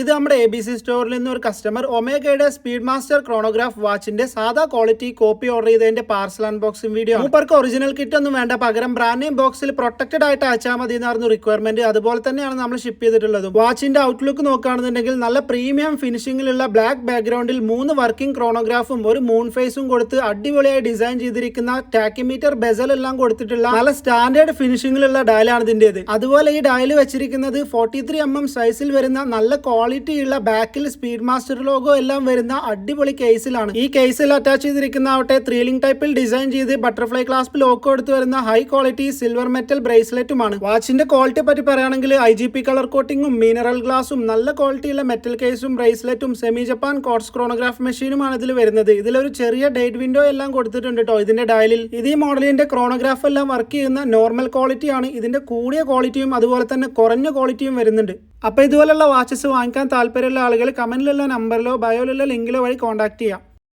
ഇത് നമ്മുടെ ABC സ്റ്റോറിൽ നിന്ന് ഒരു കസ്റ്റമർ ഒമേഗയുടെ സ്പീഡ് മാസ്റ്റർ ക്രോണോഗ്രാഫ് വാച്ചിന്റെ സാധാ ക്വാളിറ്റി കോപ്പി ഓർഡർ ചെയ്തതിന്റെ പാർസൽ അൺബോക്സിംഗ് വീഡിയോ. മൂപ്പർക്ക് ഒറിജിനൽ കിറ്റ് ഒന്നും വേണ്ട, പകരം ബ്രാൻഡ് നെയിം ബോക്സിൽ പ്രൊട്ടക്റ്റഡ് ആയിട്ട് അയച്ചാൽ മതി എന്നായിരുന്നു റിക്വയർമെന്റ്. അതുപോലെ തന്നെയാണ് നമ്മൾ ഷിപ്പ് ചെയ്തിട്ടുള്ളത്. വാച്ചിന്റെ ഔട്ട്ലുക്ക് നോക്കുകയാണെന്നുണ്ടെങ്കിൽ നല്ല പ്രീമിയം ഫിനിഷിംഗിലുള്ള ബ്ലാക്ക് ബാക്ക്ഗ്രൗണ്ടിൽ 3 വർക്കിംഗ് ക്രോണോഗ്രാഫും ഒരു മൂൺ ഫേസും കൊടുത്ത് അടിപൊളിയായി ഡിസൈൻ ചെയ്തിരിക്കുന്ന ടാക്കിമീറ്റർ ബെസൽ എല്ലാം കൊടുത്തിട്ടുള്ള നല്ല സ്റ്റാൻഡേർഡ് ഫിനിഷിംഗിലുള്ള ഡയലാണ് ഇതിന്റേത്. അതുപോലെ ഈ ഡയൽ വെച്ചിരിക്കുന്നത് 43mm സൈസിൽ വരുന്ന നല്ല ക്വാളിറ്റി ഉള്ള ബാക്കിൽ സ്പീഡ് മാസ്റ്റർ ലോഗോ എല്ലാം വരുന്ന അടിപൊളി കേസിലാണ്. ഈ കേസിൽ അറ്റാച്ച് ചെയ്തിരിക്കുന്ന ആവട്ടെ 3 ടൈപ്പിൽ ഡിസൈൻ ചെയ്ത് ബട്ടർഫ്ലൈ ക്ലാസ്പ് ലോക്ക് കൊടുത്ത് വരുന്ന ഹൈ ക്വാളിറ്റി സിൽവർ മെറ്റൽ ബ്രേസ്ലെറ്റുമാണ്. വാച്ചിന്റെ ക്വാളിറ്റി പറ്റി പറയുകയാണെങ്കിൽ IGP കളർ കോട്ടിങ്ങും മിനറൽ ഗ്ലാസും നല്ല ക്വാളിറ്റിയുള്ള മെറ്റൽ കേസും ബ്രേസ്ലെറ്റും സെമി ജപ്പാൻ കോർട്സ് ക്രോണോഗ്രാഫ് മെഷീനുമാണ് ഇതിൽ വരുന്നത്. ഇതിലൊരു ചെറിയ ഡേറ്റ് വിൻഡോ എല്ലാം കൊടുത്തിട്ടുണ്ട് കേട്ടോ ഇതിന്റെ ഡയലിൽ. ഇത് ഈ മോഡലിന്റെ ക്രോണോഗ്രാഫ് എല്ലാം വർക്ക് ചെയ്യുന്ന നോർമൽ ക്വാളിറ്റിയാണ്. ഇതിന്റെ കൂടിയ ക്വാളിറ്റിയും അതുപോലെ തന്നെ കുറഞ്ഞ ക്വാളിറ്റിയും വരുന്നുണ്ട്. അപ്പോൾ ഇതുപോലുള്ള വാച്ചസ് വാങ്ങിക്കാൻ താല്പര്യമുള്ള ആളുകൾ കമന്റിലുള്ള നമ്പറിലോ ബയോയിലുള്ള ലിങ്കിലോ വഴി കോൺടാക്ട് ചെയ്യാം.